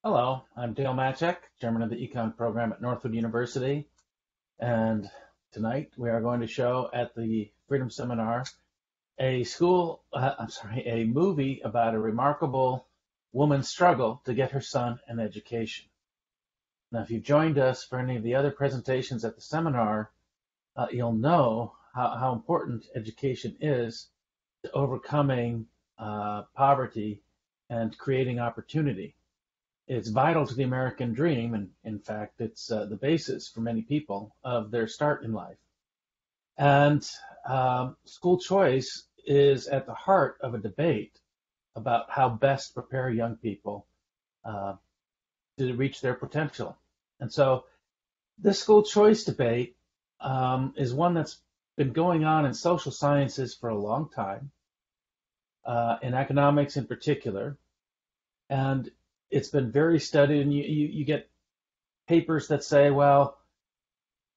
Hello, I'm Dale Matchek, Chairman of the Econ program at Northwood University, and tonight we are going to show at the Freedom Seminar a movie about a remarkable woman's struggle to get her son an education. Now, if you've joined us for any of the other presentations at the seminar, you'll know how important education is to overcoming poverty and creating opportunity. It's vital to the American dream, and in fact, it's the basis for many people of their start in life. And school choice is at the heart of a debate about how best prepare young people uh, to reach their potential. And so, this school choice debate is one that's been going on in social sciences for a long time, in economics in particular, and it's been very studied. And you get papers that say, well,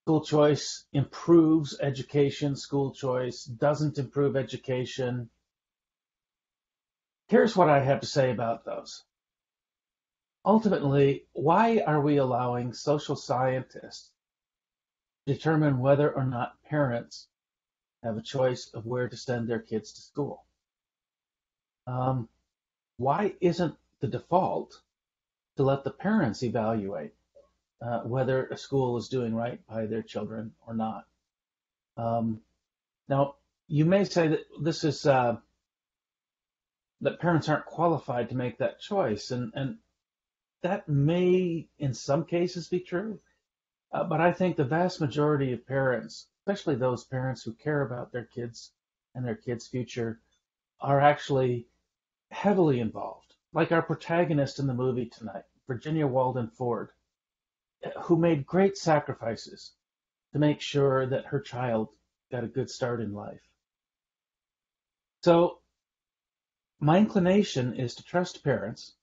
school choice improves education, school choice doesn't improve education. Here's what I have to say about those. Ultimately, why are we allowing social scientists to determine whether or not parents have a choice of where to send their kids to school? Um, why isn't the default to let the parents evaluate whether a school is doing right by their children or not? Um, Now, you may say that this is that parents aren't qualified to make that choice, and that may, in some cases, be true. But I think the vast majority of parents, especially those parents who care about their kids and their kids' future, are actually heavily involved. Like our protagonist in the movie tonight, Virginia Walden Ford, who made great sacrifices to make sure that her child got a good start in life. So my inclination is to trust parents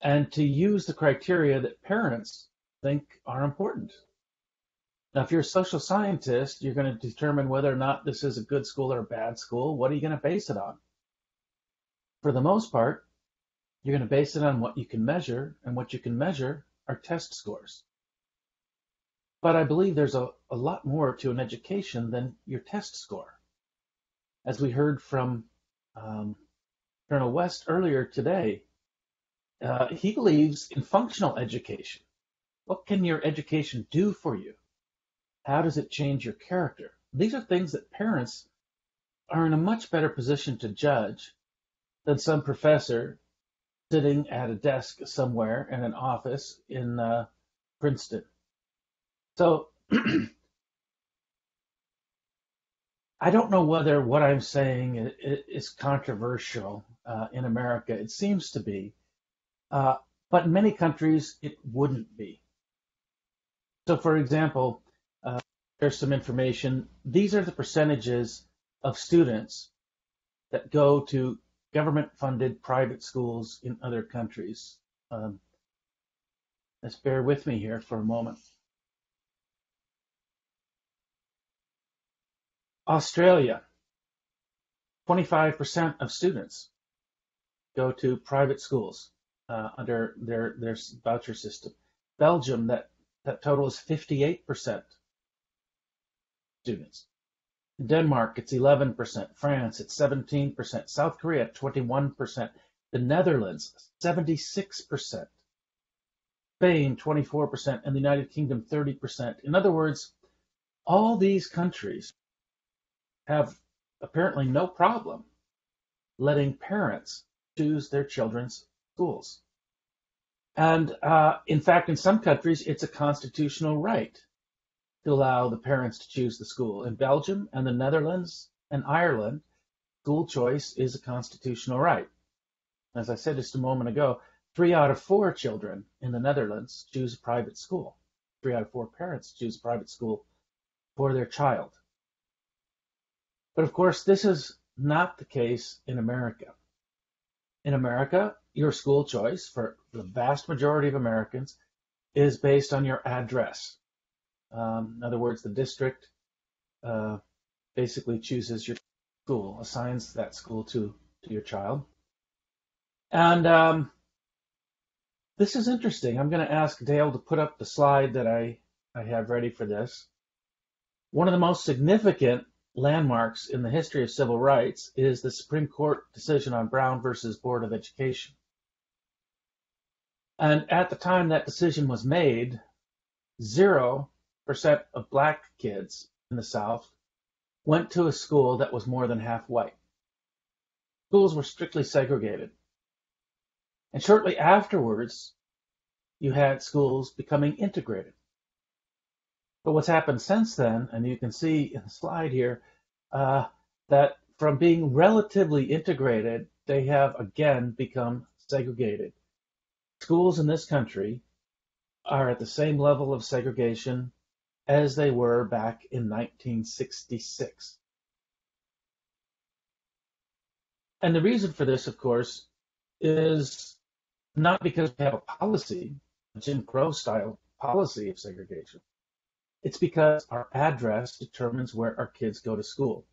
and to use the criteria that parents think are important. Now, if you're a social scientist, you're going to determine whether or not this is a good school or a bad school. What are you going to base it on? For the most part, you're going to base it on what you can measure, and what you can measure are test scores. But I believe there's a lot more to an education than your test score. As we heard from um, Colonel West earlier today, he believes in functional education. What can your education do for you? How does it change your character? These are things that parents are in a much better position to judge than some professor sitting at a desk somewhere in an office in Princeton. So I don't know whether what I'm saying is controversial in America. It seems to be, uh, but in many countries it wouldn't be. So, for example, there's some information. These are the percentages of students that go to government-funded private schools in other countries. Um, let's bear with me here for a moment. Australia, 25% of students go to private schools under their voucher system. Belgium, that total is 58% students. In Denmark, it's 11%. France, it's 17%. South Korea, 21%. The Netherlands, 76%. Spain, 24%. And the United Kingdom, 30%. In other words, all these countries have apparently no problem letting parents choose their children's schools. And in fact, in some countries, it's a constitutional right to allow the parents to choose the school. In Belgium and the Netherlands and Ireland, school choice is a constitutional right. As I said just a moment ago, 3 out of 4 children in the Netherlands choose a private school. 3 out of 4 parents choose a private school for their child. But of course, this is not the case in America. In America, your school choice for the vast majority of Americans is based on your address. In other words, the district uh, basically chooses your school, assigns that school to your child. And This is interesting. I'm going to ask Dale to put up the slide that I have ready for this. One of the most significant landmarks in the history of civil rights is the Supreme Court decision on Brown versus Board of Education. And at the time that decision was made, 0% of black kids in the South went to a school that was more than half white. Schools were strictly segregated. And shortly afterwards, you had schools becoming integrated. But what's happened since then, and you can see in the slide here, that from being relatively integrated, they have again become segregated. Schools in this country are at the same level of segregation as they were back in 1966. And the reason for this, of course, is not because we have a policy, a Jim Crow style policy of segregation. It's because our address determines where our kids go to school.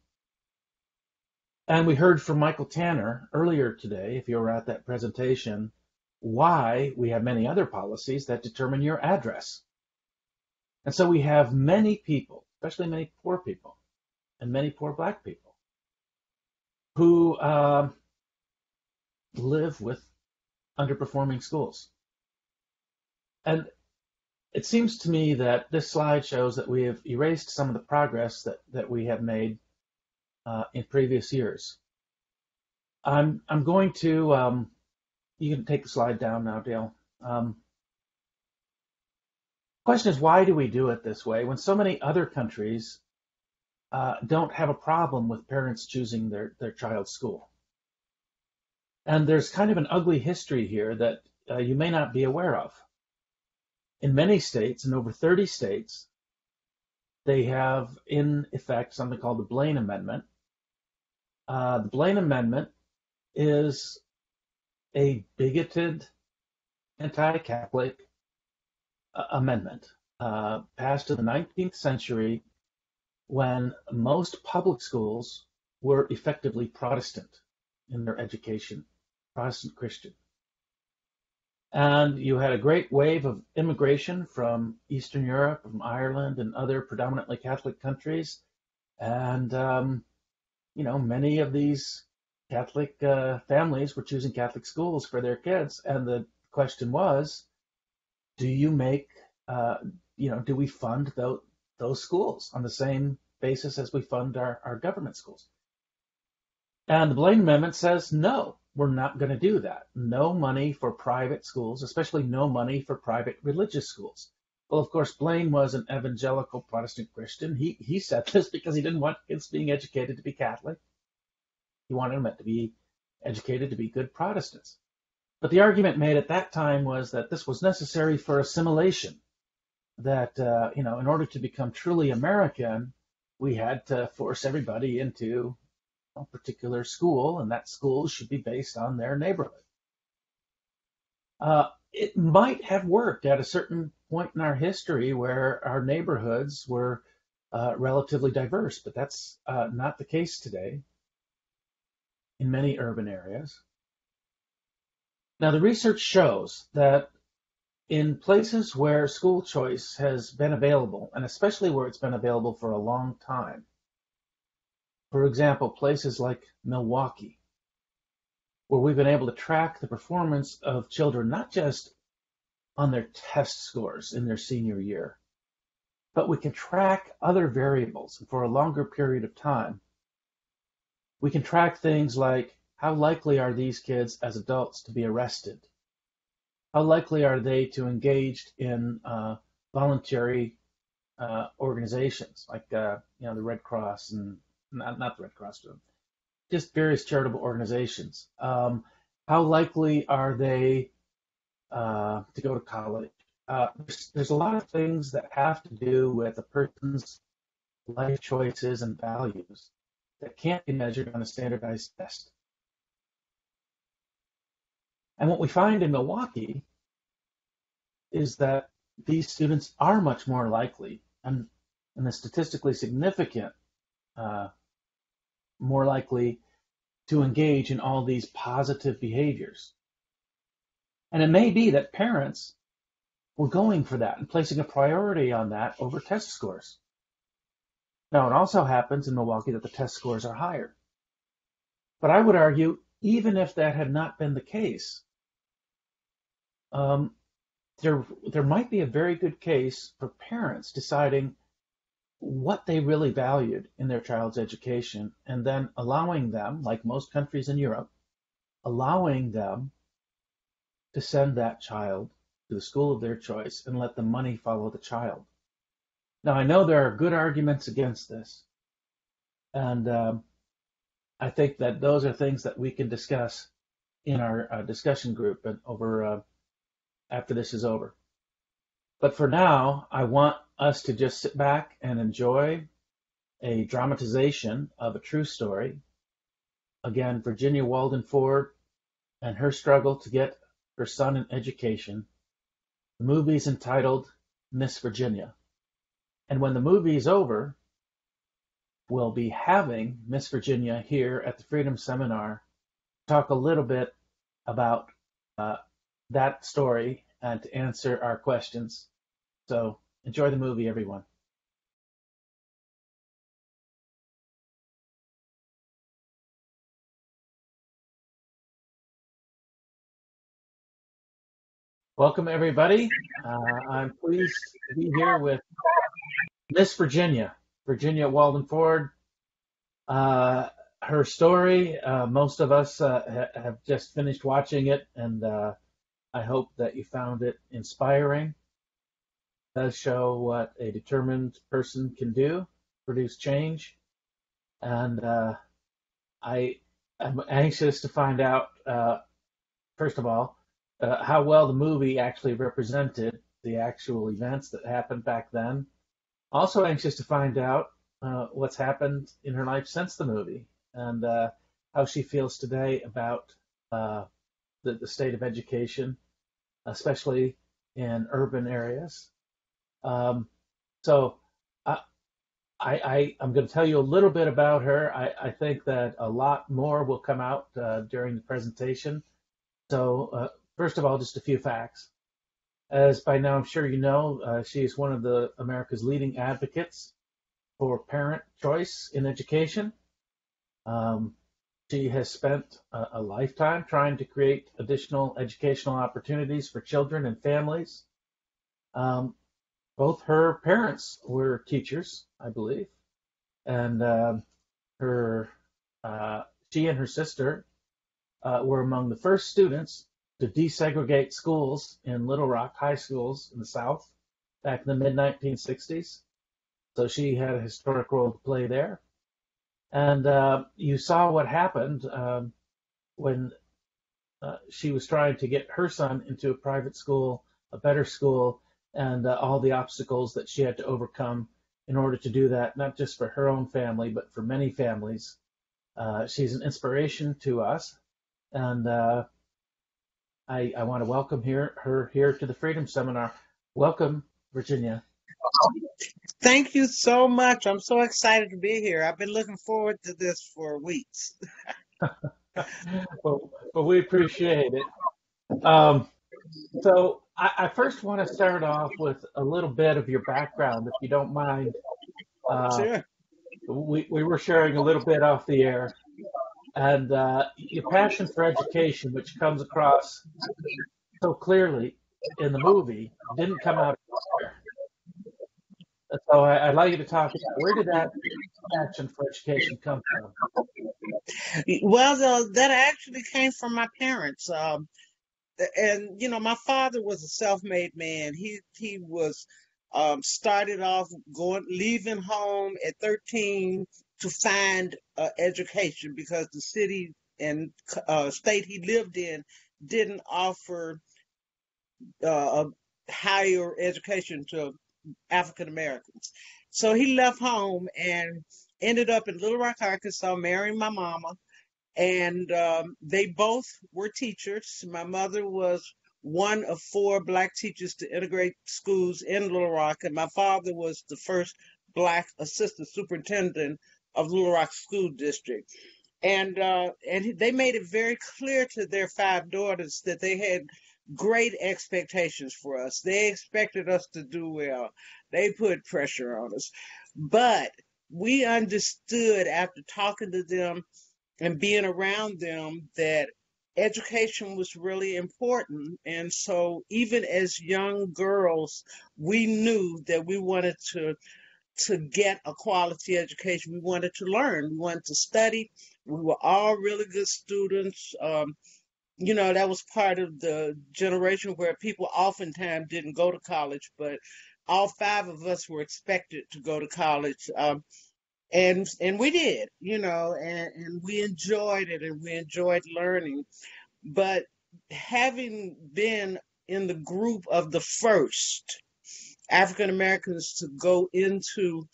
And we heard from Michael Tanner earlier today, if you were at that presentation, why we have many other policies that determine your address. And so we have many people, especially many poor people, and many poor black people, who live with underperforming schools. And it seems to me that this slide shows that we have erased some of the progress that we have made in previous years. I'm going to, you can take the slide down now, Dale. Question is, why do we do it this way when so many other countries don't have a problem with parents choosing their child's school? And there's kind of an ugly history here that you may not be aware of. In many states, in over 30 states, they have in effect something called the Blaine Amendment. The Blaine Amendment is a bigoted, anti-Catholic amendment passed in the 19th century when most public schools were effectively Protestant in their education, Protestant Christian. And you had a great wave of immigration from Eastern Europe, from Ireland, and other predominantly Catholic countries. And, many of these Catholic families were choosing Catholic schools for their kids. And the question was, do you make, do we fund those schools on the same basis as we fund our government schools? And the Blaine Amendment says, no, we're not going to do that. No money for private schools, especially no money for private religious schools. Well, of course, Blaine was an evangelical Protestant Christian. He said this because he didn't want kids being educated to be Catholic. He wanted them to be educated to be good Protestants. But the argument made at that time was that this was necessary for assimilation, that, in order to become truly American, we had to force everybody into a particular school, and that school should be based on their neighborhood. It might have worked at a certain point in our history where our neighborhoods were relatively diverse, but that's not the case today in many urban areas. Now, the research shows that in places where school choice has been available, and especially where it's been available for a long time, for example, places like Milwaukee, where we've been able to track the performance of children, not just on their test scores in their senior year, but we can track other variables for a longer period of time. We can track things like how likely are these kids as adults to be arrested? How likely are they to engage in voluntary organizations like the Red Cross and not the Red Cross, just various charitable organizations. How likely are they to go to college? There's a lot of things that have to do with a person's life choices and values that can't be measured on a standardized test. And what we find in Milwaukee is that these students are much more likely, and the statistically significant, more likely to engage in all these positive behaviors. And it may be that parents were going for that and placing a priority on that over test scores. Now, it also happens in Milwaukee that the test scores are higher. But I would argue, even if that had not been the case, um, there might be a very good case for parents deciding what they really valued in their child's education and then allowing them, like most countries in Europe, allowing them to send that child to the school of their choice and let the money follow the child. Now, I know there are good arguments against this, and I think that those are things that we can discuss in our discussion group and over after this is over. But for now, I want us to just sit back and enjoy a dramatization of a true story. Again, Virginia Walden Ford and her struggle to get her son an education. The movie's entitled Miss Virginia. And when the movie is over, we'll be having Miss Virginia here at the Freedom Seminar talk a little bit about that story and to answer our questions. So enjoy the movie, everyone. Welcome, everybody. I'm pleased to be here with Miss Virginia, Virginia Walden Ford. Her story, most of us have just finished watching it, and I hope that you found it inspiring. It does show what a determined person can do, produce change, and I am anxious to find out, first of all, how well the movie actually represented the actual events that happened back then. Also anxious to find out what's happened in her life since the movie and how she feels today about the state of education, especially in urban areas. So I'm going to tell you a little bit about her. I think that a lot more will come out during the presentation. So first of all, just a few facts. As by now I'm sure you know, she is one of the America's leading advocates for parent choice in education. She has spent a lifetime trying to create additional educational opportunities for children and families. Both her parents were teachers, I believe, and she and her sister were among the first students to desegregate schools in Little Rock high schools in the South back in the mid-1960s. So she had a historic role to play there. And you saw what happened when she was trying to get her son into a private school, a better school, and all the obstacles that she had to overcome in order to do that, not just for her own family, but for many families. She's an inspiration to us, and I want to welcome her here to the Freedom Seminar. Welcome, Virginia. Thank you so much. I'm so excited to be here. I've been looking forward to this for weeks. well, we appreciate it. So I first want to start off with a little bit of your background, if you don't mind. Sure. We were sharing a little bit off the air, and your passion for education, which comes across so clearly in the movie, didn't come out there. So I'd like you to talk about where did that passion for education come from? Well, that actually came from my parents. And my father was a self-made man. He was started off leaving home at 13 to find education because the city and state he lived in didn't offer a higher education to African Americans. So he left home and ended up in Little Rock, Arkansas, marrying my mama. And they both were teachers. My mother was one of 4 Black teachers to integrate schools in Little Rock, and my father was the first Black assistant superintendent of Little Rock School District. And they made it very clear to their 5 daughters that they had great expectations for us. They expected us to do well. They put pressure on us. But we understood after talking to them and being around them that education was really important. And so even as young girls, we knew that we wanted to get a quality education. We wanted to learn. We wanted to study. We were all really good students. That was part of the generation where people oftentimes didn't go to college, but all five of us were expected to go to college. And we did, and we enjoyed it and we enjoyed learning. But having been in the group of the first African Americans to go into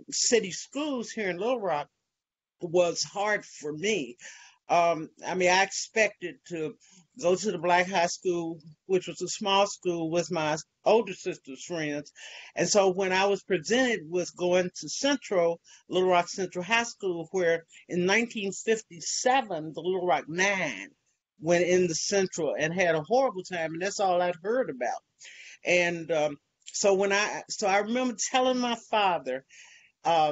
city schools here in Little Rock was hard for me. I expected to go to the Black High School, which was a small school with my older sister's friends. And so when I was presented with going to Little Rock Central High School, where in 1957, the Little Rock Nine went in the Central and had a horrible time, and that's all I'd heard about. And so I remember telling my father, I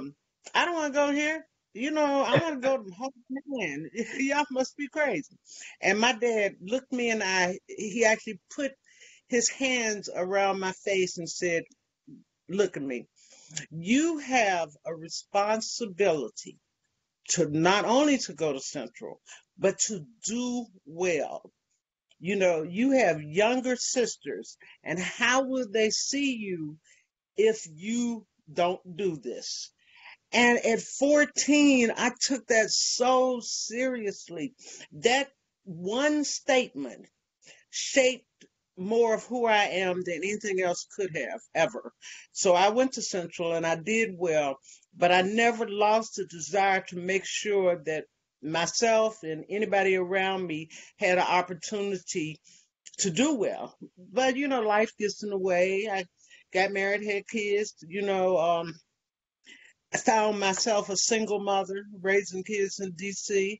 don't want to go here. I want to go to home man. Y'all must be crazy. And my dad looked me in the eye. He actually put his hands around my face and said, look at me. You have a responsibility to not only to go to Central, but to do well. You have younger sisters, and how will they see you if you don't do this? And at 14, I took that so seriously. That one statement shaped more of who I am than anything else could have ever. So I went to Central and I did well, but I never lost the desire to make sure that myself and anybody around me had an opportunity to do well. But, life gets in the way. I got married, had kids, I found myself a single mother raising kids in DC.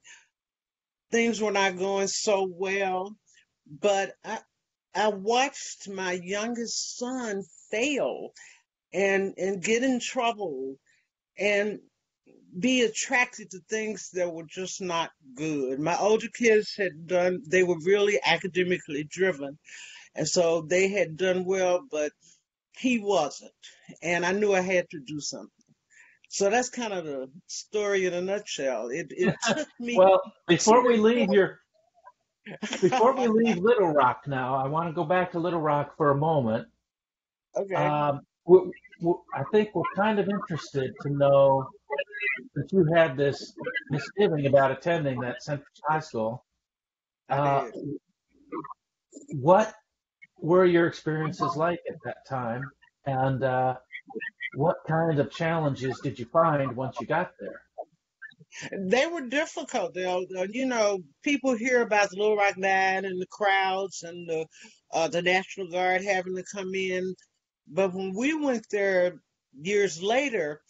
Things were not going so well, but I watched my youngest son fail and get in trouble and be attracted to things that were just not good. My older kids they were really academically driven, and so they had done well, but he wasn't. And I knew I had to do something. So that's kind of the story in a nutshell. It took me. Well, before we leave Little Rock now, I want to go back to Little Rock for a moment. Okay. I think we're kind of interested to know that you had this misgiving about attending that Central High School. I did. What were your experiences like at that time? And what kind of challenges did you find once you got there? They were difficult. People hear about the Little Rock Nine and the crowds and the National Guard having to come in, but when we went there years later,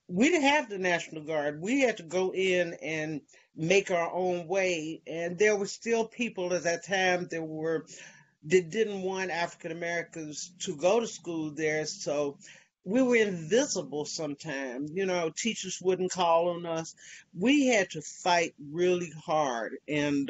we didn't have the National Guard. We had to go in and make our own way, and there were still people at that time that didn't want African Americans to go to school there, so we were invisible sometimes. Teachers wouldn't call on us. We had to fight really hard, and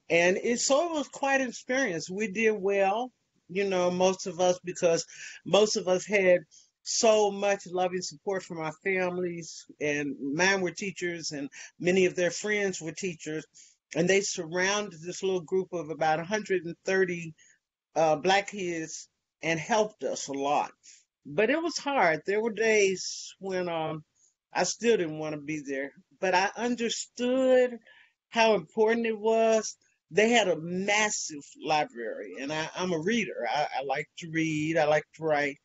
it was quite an experience. We did well, most of us, because most of us had so much loving support from our families, and mine were teachers, and many of their friends were teachers, and they surrounded this little group of about 130 Black kids and helped us a lot. But it was hard. There were days when I still didn't want to be there, but I understood how important it was. They had a massive library, and I'm a reader. I like to read. I like to write.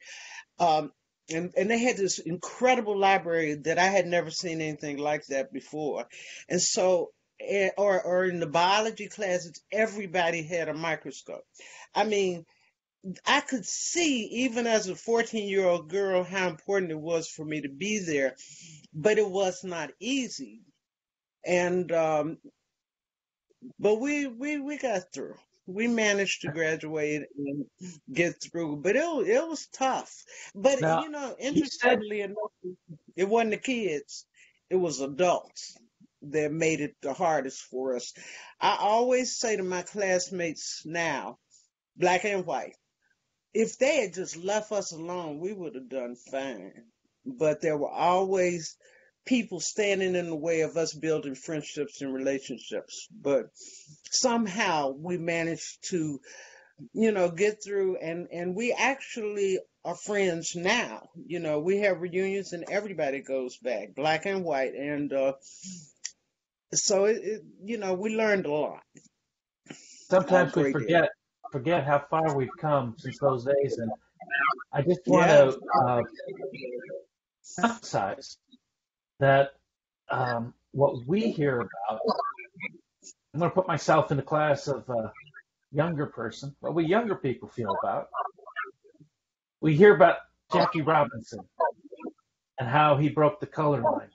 Um, and they had this incredible library that I had never seen anything like that before. And so, or in the biology classes, everybody had a microscope. I mean, I could see, even as a 14-year-old girl, how important it was for me to be there, but it was not easy. And but we got through. We managed to graduate and get through, but it was tough. But Now, you said interestingly enough, it wasn't the kids, it was adults that made it the hardest for us. I always say to my classmates now, black and white, if they had just left us alone, we would have done fine. But there were always people standing in the way of us building friendships and relationships. But somehow we managed to, get through, and we actually are friends now. We have reunions and everybody goes back, black and white. And so we learned a lot, a sometimes we great deal. forget how far we've come since those days, and I just want Yeah. to emphasize that what we hear about. I'm going to put myself in the class of a younger person. What we younger people feel about. We hear about Jackie Robinson and how he broke the color line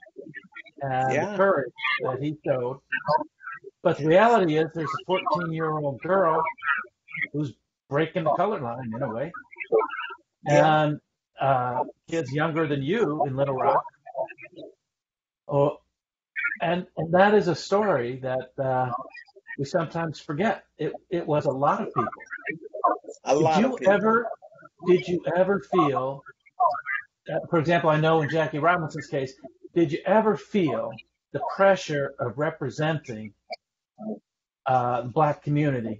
and the Yeah. courage that he showed. But the reality is, there's a 14-year-old girl who's breaking the color line in a way, Yeah. and kids younger than you in Little Rock. Oh, and that is a story that we sometimes forget. It was a lot of people. A Did lot of you people. ever did you ever feel, for example, I know in Jackie Robinson's case, did you ever feel the pressure of representing the Black community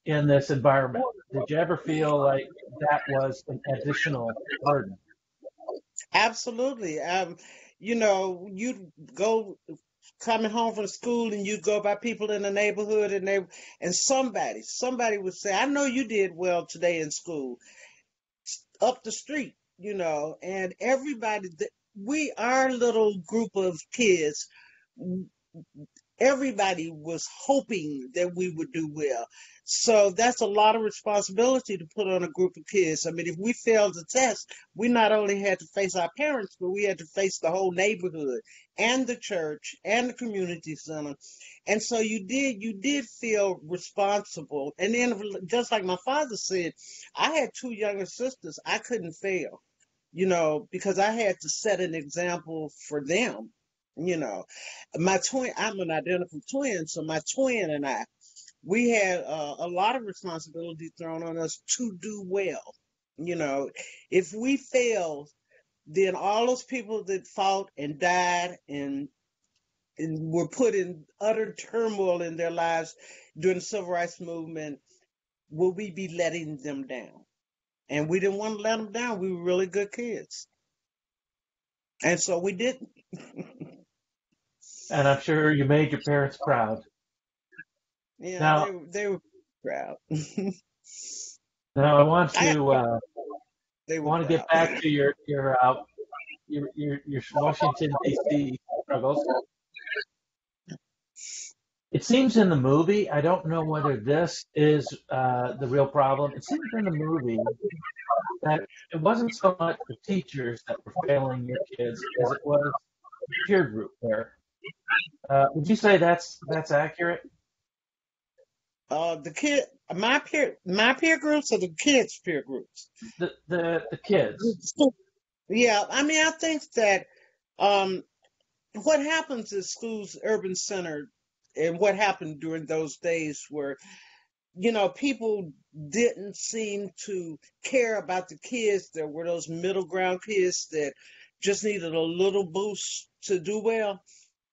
in this environment? Did you ever feel like that was an additional burden? Absolutely. You'd go coming home from school and you go by people in the neighborhood and somebody would say, I know you did well today in school, up the street, and our little group of kids, everybody was hoping that we would do well. So that's a lot of responsibility to put on a group of kids. I mean, if we failed the test, we not only had to face our parents, but we had to face the whole neighborhood and the church and the community center. And so you did feel responsible. And then, just like my father said, I had two younger sisters. I couldn't fail, because I had to set an example for them. You know, my twin, I'm an identical twin, so my twin and I, we had a lot of responsibility thrown on us to do well. You know, if we failed, then all those people that fought and died and were put in utter turmoil in their lives during the civil rights movement, will we be letting them down? And we didn't want to let them down. We were really good kids. And so we didn't. And I'm sure you made your parents proud. Yeah, Now, they were proud. now I want I to They were want to proud. get back to your Washington D.C. struggles. It seems in the movie, I don't know whether this is the real problem. It seems in the movie that it wasn't so much the teachers that were failing your kids as it was the peer group there. Would you say that's accurate? The kid, my peer groups are the kids' peer groups. The kids. Yeah, I mean, I think that um, what happens is schools, urban center, and what happened during those days where people didn't seem to care about the kids. There were those middle ground kids that just needed a little boost to do well.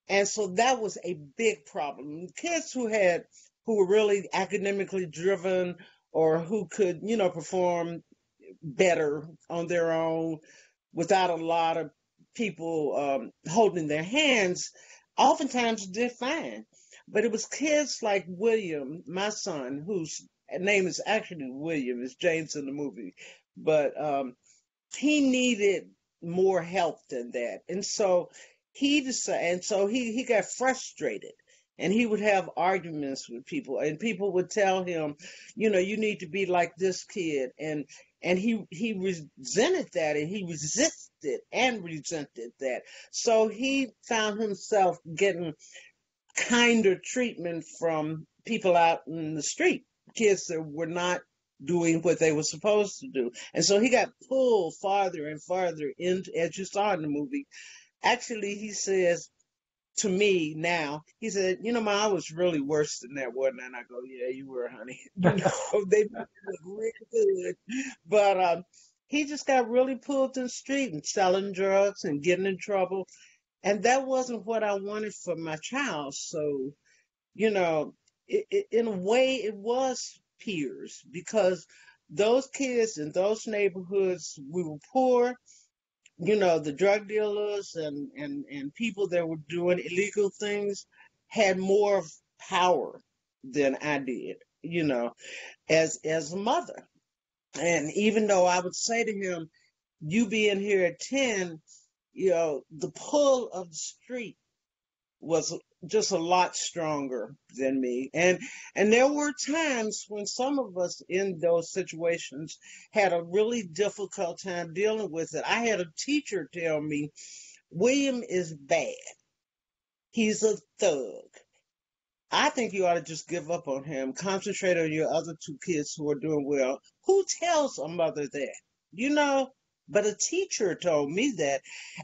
And so that was a big problem. Kids who were really academically driven or who could, perform better on their own without a lot of people holding their hands, oftentimes did fine. But it was kids like William, my son, whose name is actually William, is James in the movie, but he needed more help than that. And so he got frustrated and he would have arguments with people and people would tell him, you need to be like this kid. And he resented that and he resisted and resented that. So he found himself getting kinder treatment from people out in the street. kids that were not doing what they were supposed to do. And so he got pulled farther and farther into, as you saw in the movie. Actually, he says to me now, he said, you know, Ma, I was really worse than that, wasn't I? And I go, yeah, you were, honey. You know, they look really good. But he just got really pulled to the street and selling drugs and getting in trouble. And that wasn't what I wanted for my child. So, you know, in a way, it was peers because those kids in those neighborhoods, we were poor. You know, the drug dealers and people that were doing illegal things had more power than I did, you know, as a mother. And even though I would say to him, you being here at 10, you know, the pull of the street was just a lot stronger than me. And there were times when some of us in those situations had a really difficult time dealing with it. I had a teacher tell me, William is bad. He's a thug. I think you ought to just give up on him. Concentrate on your other two kids who are doing well. Who tells a mother that? You know? But a teacher told me that.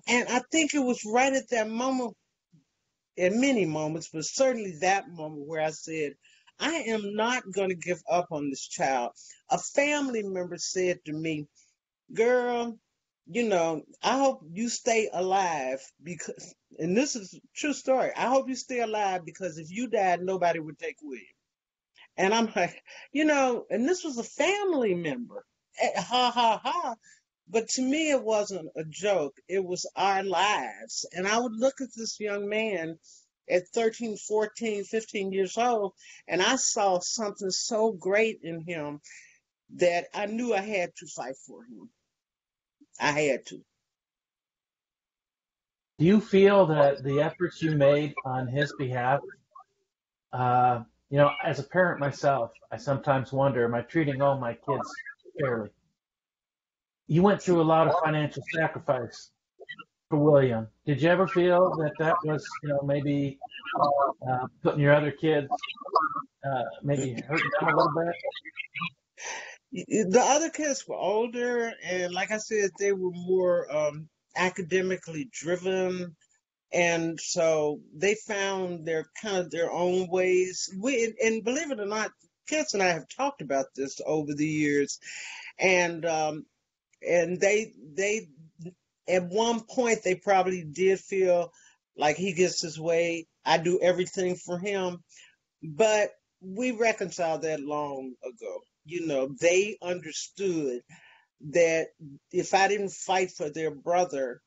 And I think it was right at that moment, at many moments, but certainly that moment where I said, I am not going to give up on this child. A family member said to me, girl, you know, I hope you stay alive because, and this is a true story, I hope you stay alive because if you died, nobody would take William. And I'm like, you know, and this was a family member. Ha ha ha. But to me, it wasn't a joke. It was our lives. And I would look at this young man at 13, 14, 15 years old, and I saw something so great in him that I knew I had to fight for him. I had to. Do you feel that the efforts you made on his behalf, you know, as a parent myself, I sometimes wonder, am I treating all my kids fairly? You went through a lot of financial sacrifice for William. Did you ever feel that that was, you know, maybe putting your other kids, maybe hurting them a little bit? The other kids were older, and like I said, they were more academically driven, and so they found their kind of their own ways. And believe it or not, kids and I have talked about this over the years, and they at one point they probably did feel like he gets his way. I do everything for him, but we reconciled that long ago. You know, they understood that if I didn't fight for their brother,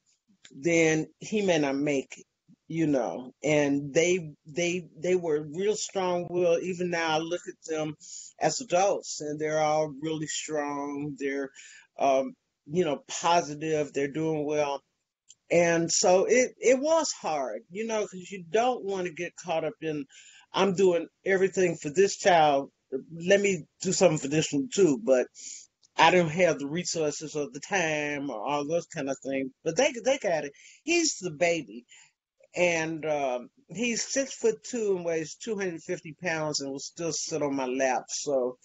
then he may not make it, you know. And they were real strong willed. Even now I look at them as adults and they're all really strong. They're you know, positive, they're doing well. And so it was hard, you know, because you don't want to get caught up in, I'm doing everything for this child. Let me do something for this one too. But I don't have the resources or the time or all those kind of things. But they got it. He's the baby. And he's 6'2" and weighs 250 pounds and will still sit on my lap. So,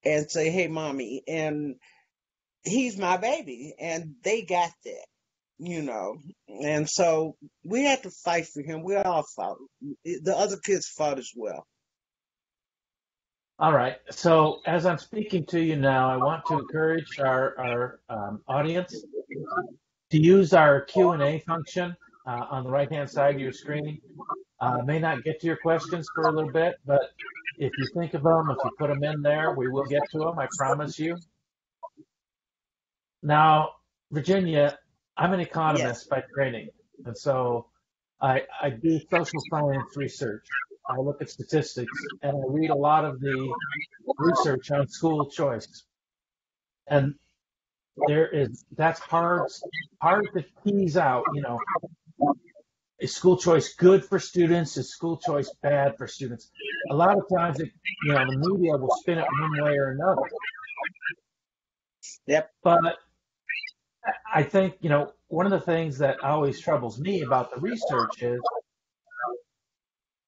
and say, hey, mommy. And he's my baby. And they got that, you know. And so we had to fight for him. We all fought. The other kids fought as well. All right. So as I'm speaking to you now, I want to encourage our audience to use our Q&A function on the right-hand side of your screen. May not get to your questions for a little bit, but if you think of them, if you put them in there, we will get to them, I promise you. Now, Virginia, I'm an economist by training, and so I do social science research. I look at statistics, and I read a lot of the research on school choice. And that's hard to tease out, you know, is school choice good for students? Is school choice bad for students? A lot of times, you know, the media will spin it one way or another. Yep. But I think, you know, one of the things that always troubles me about the research is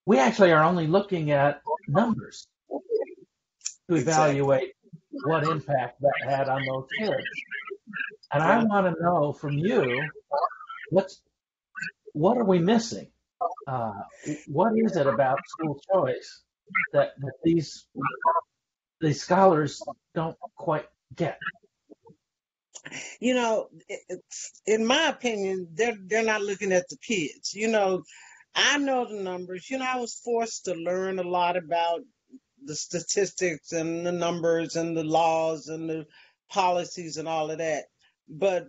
we actually are only looking at numbers. to Exactly. evaluate what impact that had on those kids. And I Yeah. want to know from you, what's what are we missing? What is it about school choice that these scholars don't quite get? You know, in my opinion, they're not looking at the kids. I know the numbers. I was forced to learn a lot about the statistics and the numbers and the laws and the policies and all of that. But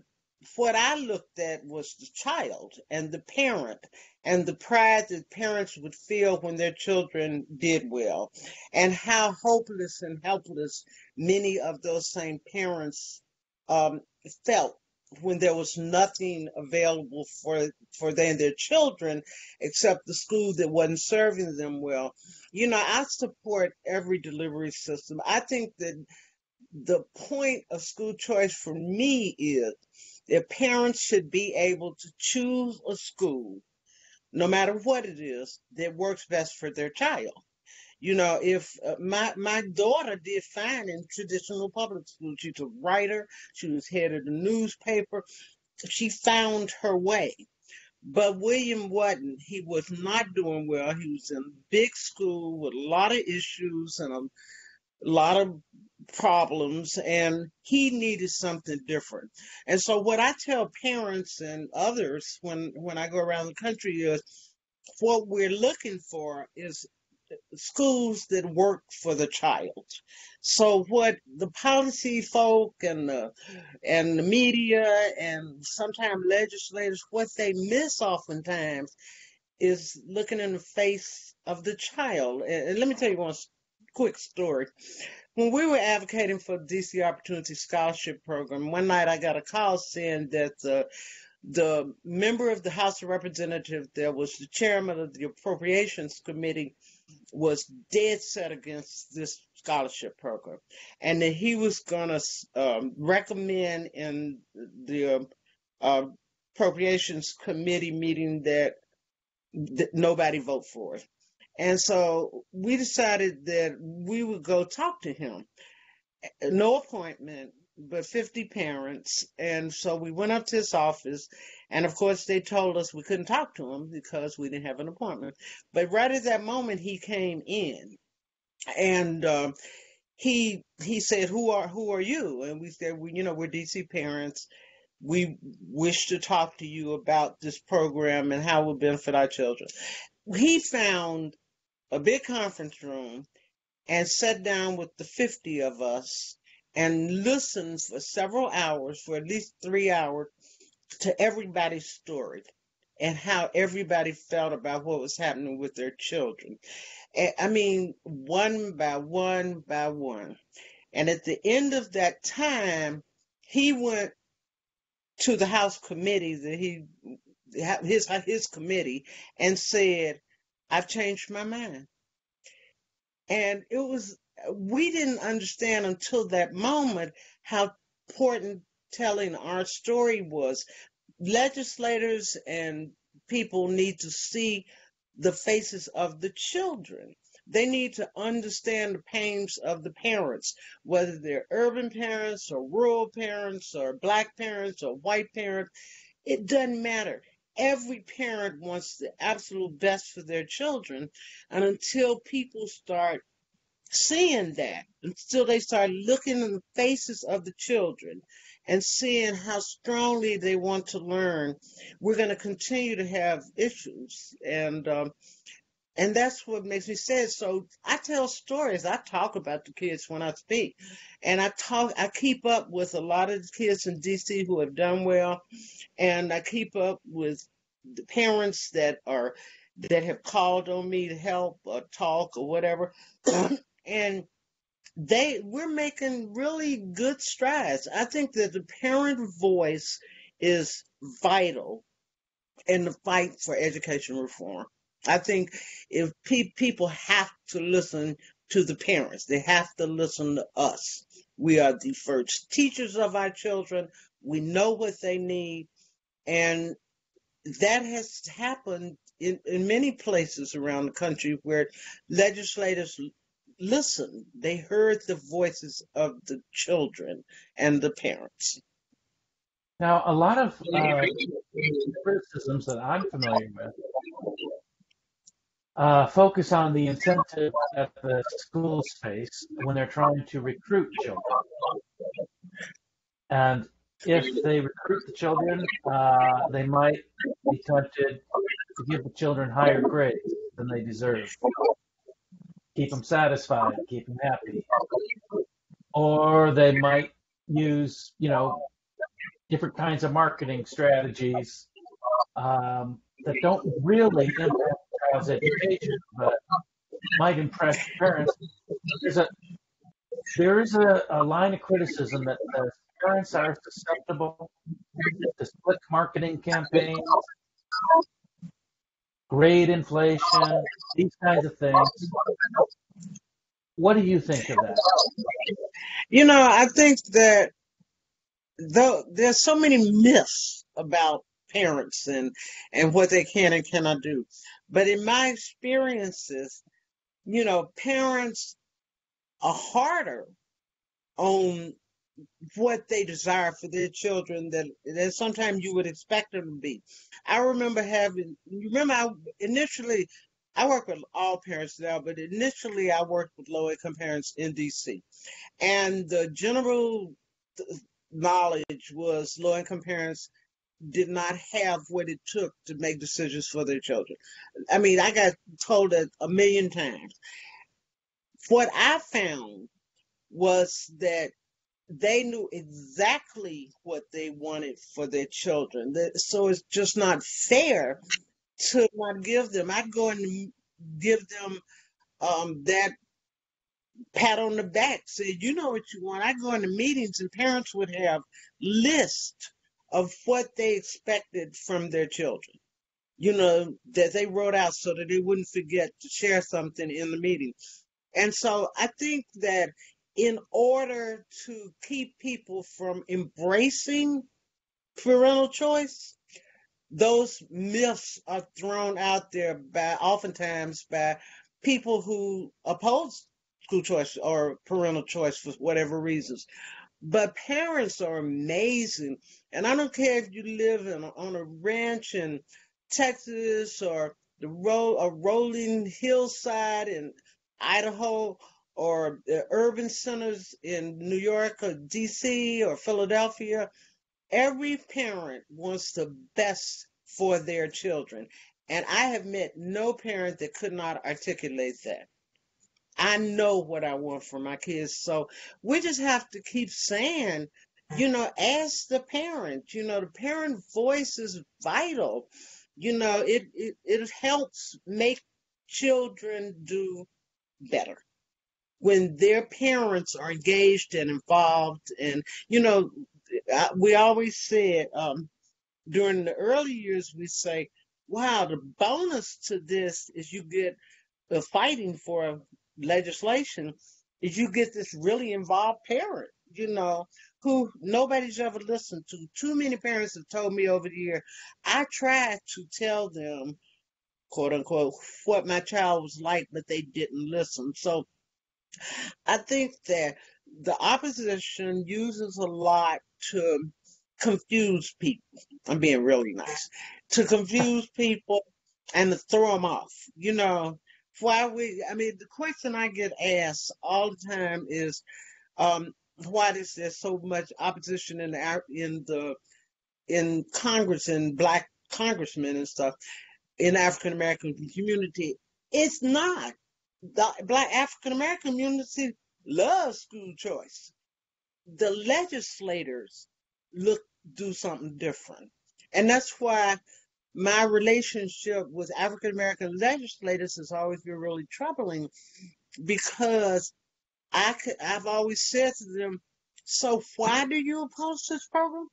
what I looked at was the child and the parent and the pride that parents would feel when their children did well, and how hopeless and helpless many of those same parents um, felt when there was nothing available for them and their children except the school that wasn't serving them well. I support every delivery system. I think that the point of school choice for me is that parents should be able to choose a school, no matter what it is, that works best for their child. If my daughter did fine in traditional public school, she's a writer, she was head of the newspaper, she found her way. But William wasn't. He was not doing well. He was in big school with a lot of issues and a lot of problems, and he needed something different. And so, what I tell parents and others when I go around the country is what we're looking for is schools that work for the child. So what the policy folk and the media and sometimes legislators, what they miss oftentimes is looking in the face of the child. And let me tell you one quick story. When we were advocating for the DC Opportunity Scholarship Program, one night I got a call saying that the member of the House of Representatives that was the chairman of the Appropriations Committee was dead set against this scholarship program, and that he was going to recommend in the uh, Appropriations Committee meeting that nobody vote for it. And so we decided that we would go talk to him. No appointment, but 50 parents. And so we went up to his office. And of course, they told us we couldn't talk to him because we didn't have an appointment. But right at that moment, he came in. And he said, "Who are you?" And we said, we're DC parents. We wish to talk to you about this program and how it will benefit our children. He found a big conference room and sat down with the 50 of us and listened for several hours, for at least 3 hours, to everybody's story and how everybody felt about what was happening with their children. I mean, one by one by one. And at the end of that time, he went to the House committee his committee and said, "I've changed my mind." And we didn't understand until that moment how important telling our story was. Legislators and people need to see the faces of the children. They need to understand the pains of the parents, whether they're urban parents or rural parents or black parents or white parents. It doesn't matter. Every parent wants the absolute best for their children. And until people start seeing that, until they start looking in the faces of the children and seeing how strongly they want to learn, we're going to continue to have issues. And that's what makes me sad. So I tell stories. I talk about the kids when I speak. And I keep up with a lot of the kids in DC who have done well. And I keep up with the parents that have called on me to help or talk or whatever. And we're making really good strides. I think that the parent voice is vital in the fight for education reform. I think if people have to listen to the parents, they have to listen to us. We are the first teachers of our children. We know what they need. And that has happened in many places around the country where legislators listened. They heard the voices of the children and the parents. Now, a lot of criticisms that I'm familiar with focus on the incentives at the school space when they're trying to recruit children. And if they recruit the children, they might be tempted to give the children higher grades than they deserve, keep them satisfied, keep them happy. Or they might use, different kinds of marketing strategies that don't really impact the child's education, but might impress parents. There's a there is a line of criticism that says parents are susceptible to slick marketing campaigns, grade inflation, these kinds of things. What do you think of that? I think that though there's so many myths about parents and what they can and cannot do. But in my experiences, parents are harder on what they desire for their children than sometimes you would expect them to be. I remember initially, I work with all parents now, but initially I worked with low income parents in DC. And the general knowledge was low income parents did not have what it took to make decisions for their children. I mean, I got told that a million times. What I found was that they knew exactly what they wanted for their children. So it's just not fair to not give them. I go and give them that pat on the back, say, you know what you want. I go into meetings and parents would have lists of what they expected from their children, that they wrote out so that they wouldn't forget to share something in the meeting. And so I think that in order to keep people from embracing parental choice, those myths are thrown out there oftentimes by people who oppose school choice or parental choice for whatever reasons. But parents are amazing. And I don't care if you live on a ranch in Texas or a rolling hillside in Idaho or the urban centers in New York or DC or Philadelphia. Every parent wants the best for their children. And I have met no parent that could not articulate that. I know what I want for my kids. So we just have to keep saying, ask the parent, the parent voice is vital. It helps make children do better when their parents are engaged and involved. And, we always said during the early years, we say, wow, the bonus to this is you get the fighting for legislation is you get this really involved parent, who nobody's ever listened to. Too many parents have told me over the year, I tried to tell them, quote unquote, what my child was like, but they didn't listen. So I think that the opposition uses a lot to confuse people. I'm being really nice. To confuse people and to throw them off. The question I get asked all the time is, why is there so much opposition in Congress and black congressmen and stuff in the African American community? It's not. The black African American community loves school choice. The legislators do something different. And that's why my relationship with African American legislators has always been really troubling, because I've always said to them, so why do you oppose this program?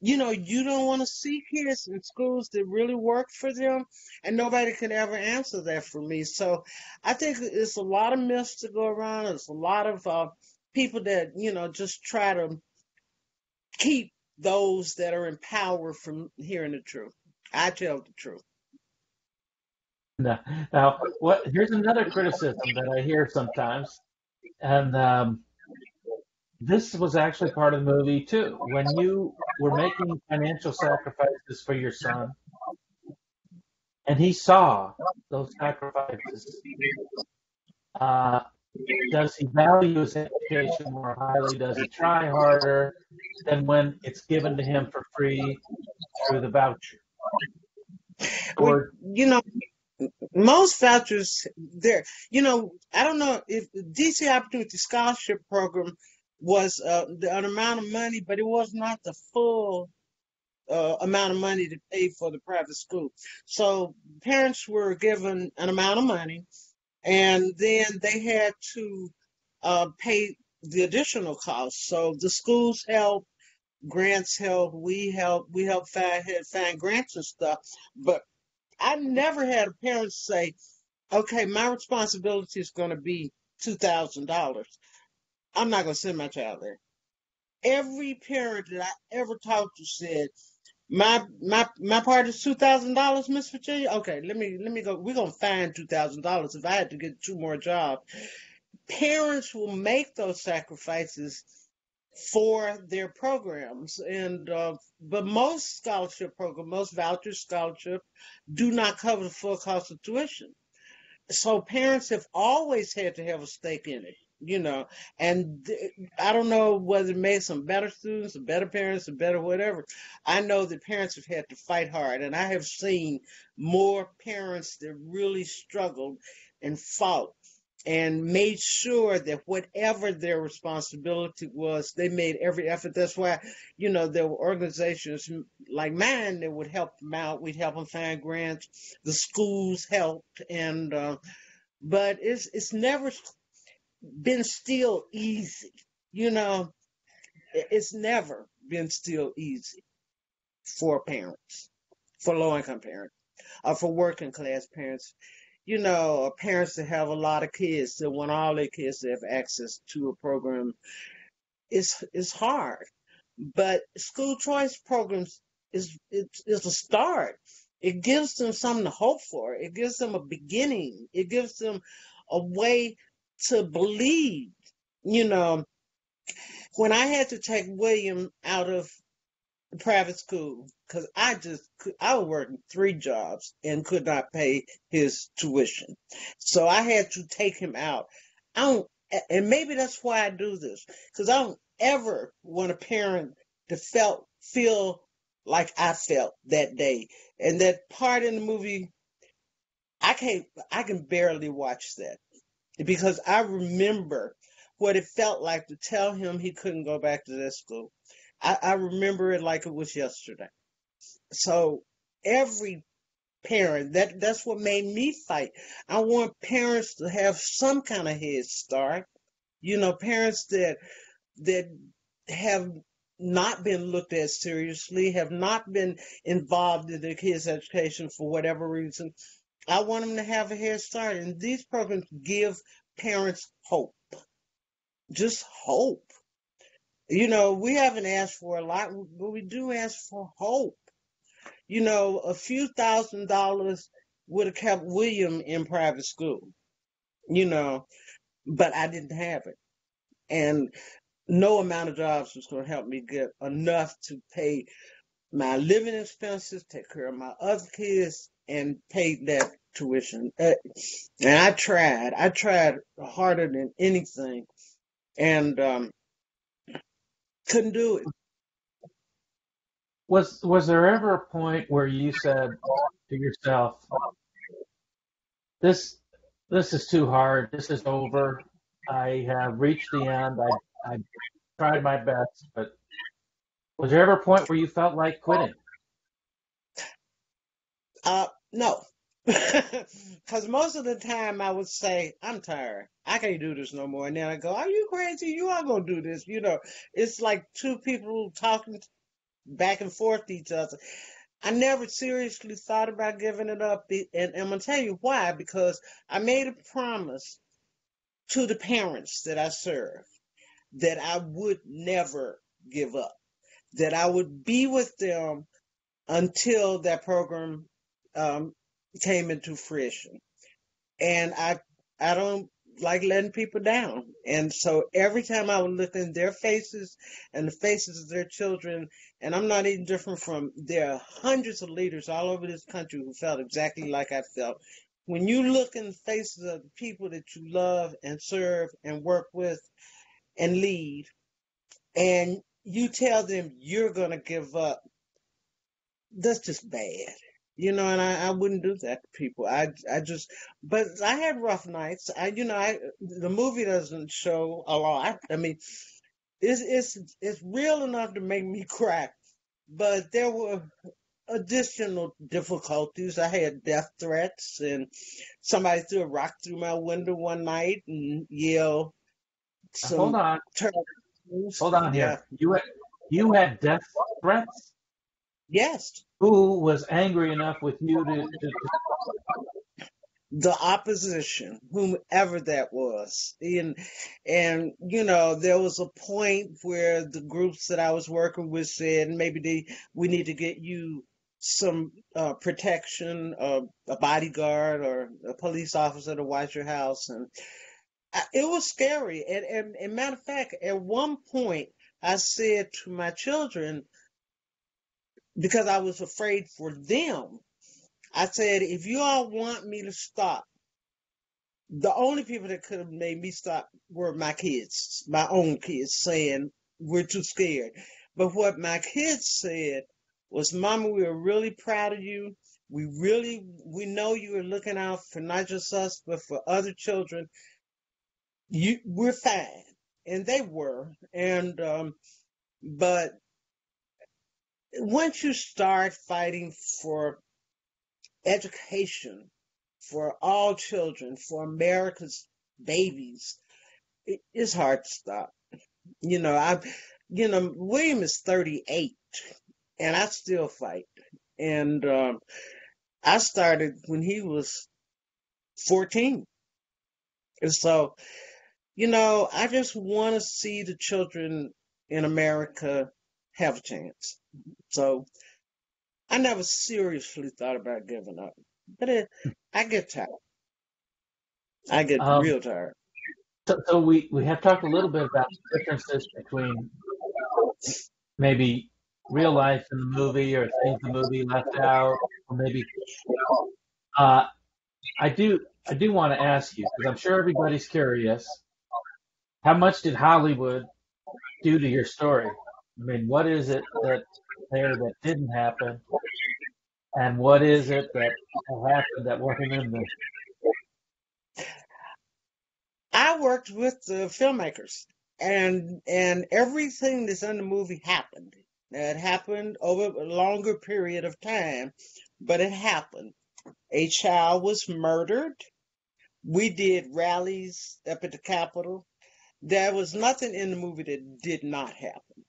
You don't want to see kids in schools that really work for them, and nobody can ever answer that for me. So I think it's a lot of myths to go around. There's a lot of people that, just try to keep those that are in power from hearing the truth. I tell the truth. Now, here's another criticism that I hear sometimes, and this was actually part of the movie too. When you were making financial sacrifices for your son, and he saw those sacrifices, uh, does he value his education more highly? Does he try harder than when it's given to him for free through the voucher? We, Or you know, most vouchers there, I don't know if the DC Opportunity Scholarship Program was an amount of money, but it was not the full amount of money to pay for the private school. So parents were given an amount of money, and then they had to pay the additional costs. So the schools help, grants help, we help find grants and stuff. But I never had a parent say, okay, my responsibility is going to be $2,000. I'm not going to send my child there. Every parent that I ever talked to said, my part is $2,000, Miss Virginia. Okay, let me go. We're gonna find $2,000 if I had to get two more jobs. Parents will make those sacrifices for their programs, and but most scholarship programs, most voucher scholarship, do not cover the full cost of tuition. So parents have always had to have a stake in it, and I don't know whether it made some better students or better parents or better whatever. I know that parents have had to fight hard, and I have seen more parents that really struggled and fought and made sure that whatever their responsibility was, they made every effort. That's why, there were organizations like mine that would help them out. We'd help them find grants. The schools helped, and but it's never been still easy. You know, it's never been still easy for parents, for low income parents, or for working class parents. Parents that have a lot of kids that want all their kids to have access to a program is hard. But school choice programs is a start. It gives them something to hope for. It gives them a beginning. It gives them a way to believe. You know, when I had to take William out of private school because I was working three jobs and could not pay his tuition, so I had to take him out. I don't, and maybe that's why I do this, because I don't ever want a parent to feel like I felt that day. And that part in the movie, I can barely watch that because I remember what it felt like to tell him he couldn't go back to that school. I remember it like it was yesterday. So every parent, that's what made me fight. I want parents to have some kind of head start. Parents that have not been looked at seriously, have not been involved in their kids' education for whatever reason. I want them to have a head start, and these programs give parents hope, just hope. We haven't asked for a lot, but we do ask for hope. A few $1,000s would have kept William in private school, you know, but I didn't have it. And no amount of jobs was going to help me get enough to pay my living expenses, take care of my other kids, and pay that tuition. And I tried harder than anything, and couldn't do it. was there ever a point where you said to yourself, this this is too hard, this is over, I have reached the end, I tried my best, but was there ever a point where you felt like quitting? No. Because most of the time I would say, I'm tired. I can't do this no more. And then I go, are you crazy? You are going to do this. It's like two people talking back and forth to each other. I never seriously thought about giving it up. And I'm going to tell you why. Because I made a promise to the parents that I serve that I would never give up, that I would be with them until that program um, came into fruition. And I don't like letting people down. And so every time I would look in their faces and the faces of their children, and I'm not even different from, there are hundreds of leaders all over this country who felt exactly like I felt. When you look in the faces of the people that you love and serve and work with and lead, and you tell them you're going to give up, that's just bad. And I wouldn't do that to people. I just, but I had rough nights. The movie doesn't show a lot. I mean, it's real enough to make me cry, but there were additional difficulties. I had death threats, and somebody threw a rock through my window one night and yelled Hold some on, terrible things. hold on Yeah. here. You had death threats? Yes. Who was angry enough with you to The opposition, whomever that was. And there was a point where the groups that I was working with said maybe we need to get you some protection, a bodyguard or a police officer to watch your house. And it was scary. And matter of fact, at one point, I said to my children, because I was afraid for them, I said, if you all want me to stop, the only people that could have made me stop were my kids, my own kids, saying, we're too scared. But what my kids said was, Mama, we are really proud of you. We know you are looking out for not just us, but for other children. We're fine. And they were. But once you start fighting for education for all children, for America's babies, it's hard to stop. William is 38 and I still fight. And I started when he was 14. And so, I just want to see the children in America have a chance. So I never seriously thought about giving up, but I get tired. I get um, real tired. so we have talked a little bit about the differences between maybe real life in the movie or things the movie left out, or maybe uh, I do want to ask you because I'm sure everybody's curious. How much did Hollywood do to your story? I mean, what is it that didn't happen, and what is it that happened that wasn't in the? I worked with the filmmakers, and everything that's in the movie happened. It happened over a longer period of time, but it happened. A child was murdered. We did rallies up at the Capitol. There was nothing in the movie that did not happen.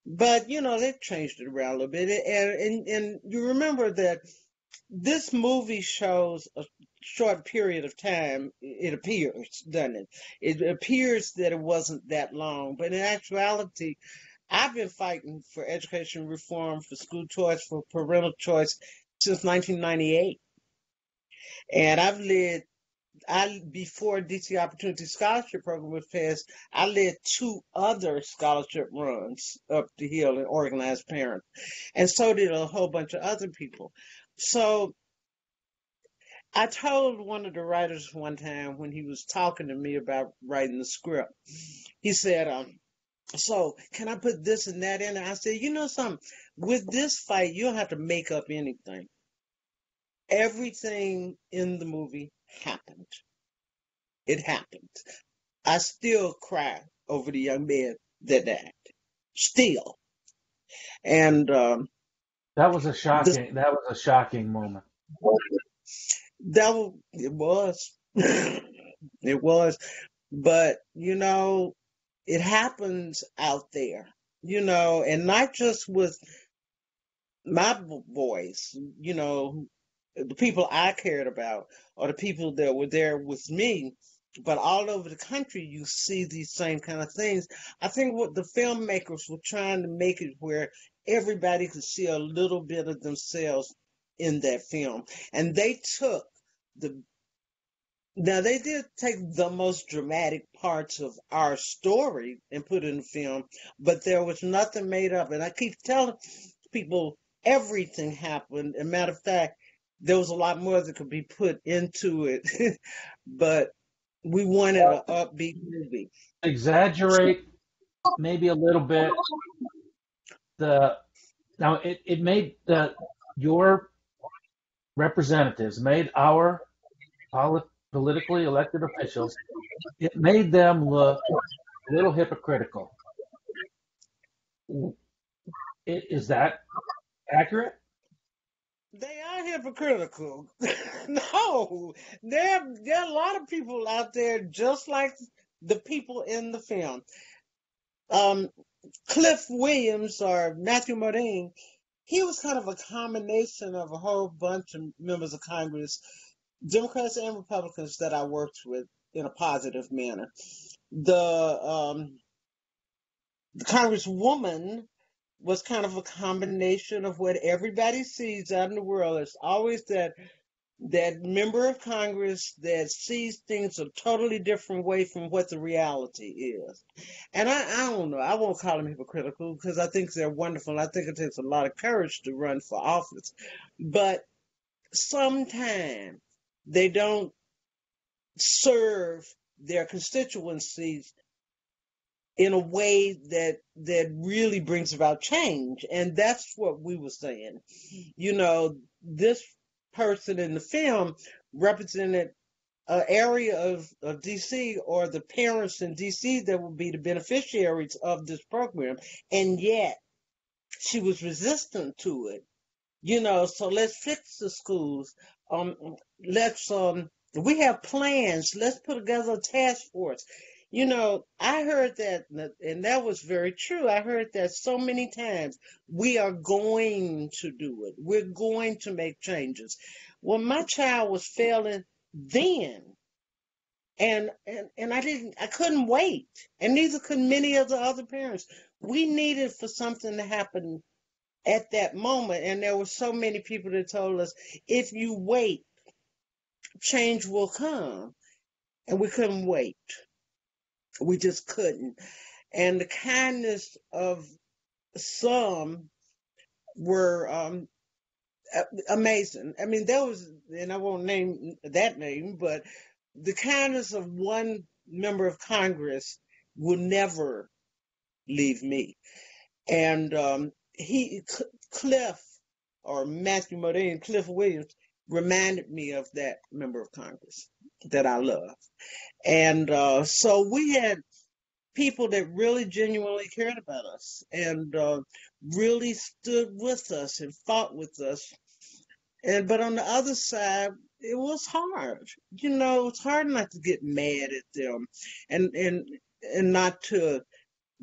But they've changed it around a little bit. And you remember that this movie shows a short period of time, it appears, doesn't it? It appears that it wasn't that long, but in actuality, I've been fighting for education reform, for school choice, for parental choice since 1998. And before DC Opportunity Scholarship Program was passed, I led two other scholarship runs up the hill in organized parents. And so did a whole bunch of other people. So I told one of the writers one time when he was talking to me about writing the script, he said, so can I put this and that in? I said, something, with this fight, you don't have to make up anything. Everything in the movie happened. It happened. I still cry over the young man that died. Still. And this, That was a shocking moment. it was. It was. But, it happens out there, and not just with my boys, the people I cared about or the people that were there with me, but all over the country, you see these same kind of things. I think what the filmmakers were trying to make it where everybody could see a little bit of themselves in that film. And they took the now they did take the most dramatic parts of our story and put it in the film, but there was nothing made up. And I keep telling people everything happened. As a matter of fact, there was a lot more that could be put into it, but we wanted an upbeat movie. Exaggerate maybe a little bit. It made your representatives, made our politically elected officials, it made them look a little hypocritical. Is that accurate? They are hypocritical. No, there are a lot of people out there just like the people in the film. Um, Cliff Williams or Matthew Modine, he was kind of a combination of a whole bunch of members of Congress, Democrats and Republicans that I worked with in a positive manner. The Congresswoman was kind of a combination of what everybody sees out in the world. It's always that member of Congress that sees things a totally different way from what the reality is. And I don't know, I won't call them hypocritical because I think they're wonderful. I think it takes a lot of courage to run for office. But sometimes they don't serve their constituencies in a way that really brings about change. And that's what we were saying. You know, this person in the film represented an area of DC, or the parents in DC that would be the beneficiaries of this program. And yet she was resistant to it. You know, so let's fix the schools. Let's we have plans. Let's put together a task force. You know, I heard that, and that was very true. I heard that so many times. We are going to do it. We're going to make changes. Well, my child was failing then, and I couldn't wait, and neither could many of the other parents. We needed for something to happen at that moment, and there were so many people that told us, if you wait, change will come, and we couldn't wait. We just couldn't. And the kindness of some were amazing. I mean, there was, and I won't name that name, but the kindness of one member of Congress will never leave me. And Cliff, or Matthew Modine, Cliff Williams, reminded me of that member of Congress that I love. And so we had people that really genuinely cared about us and really stood with us and fought with us. But on the other side, it was hard. You know, it's hard not to get mad at them and not to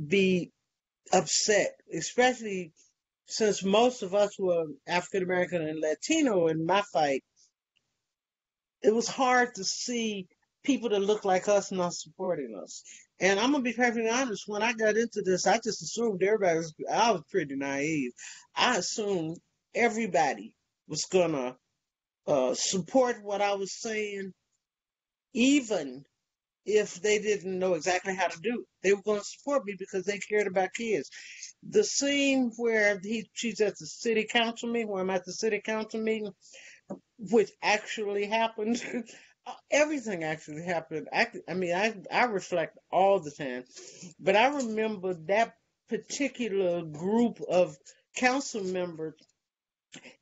be upset, especially since most of us were African American and Latino in my fight. It was hard to see people that look like us not supporting us. And I'm gonna be perfectly honest, when I got into this, I just assumed I was pretty naive. I assumed everybody was gonna support what I was saying, even if they didn't know exactly how to do it. They were gonna support me because they cared about kids. The scene where she's at the city council meeting, where I'm at the city council meeting, which actually happened. Everything actually happened. I mean, I reflect all the time, but I remember that particular group of council members.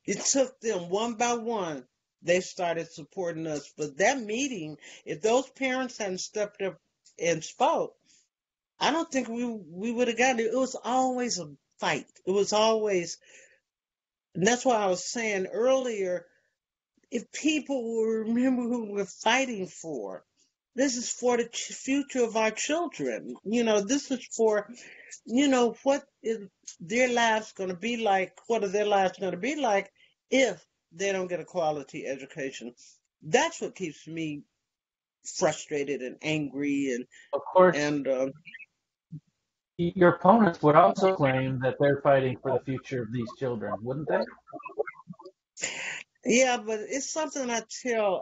It took them one by one. They started supporting us. But that meeting, if those parents hadn't stepped up and spoke, I don't think we would have gotten it. It was always a fight. It was always, and that's why I was saying earlier, if people will remember who we're fighting for, this is for the future of our children. You know, this is for, you know, what is their lives going to be like? What are their lives going to be like if they don't get a quality education? That's what keeps me frustrated and angry. And Of course, your opponents would also claim that they're fighting for the future of these children, wouldn't they? Yeah, but it's something I tell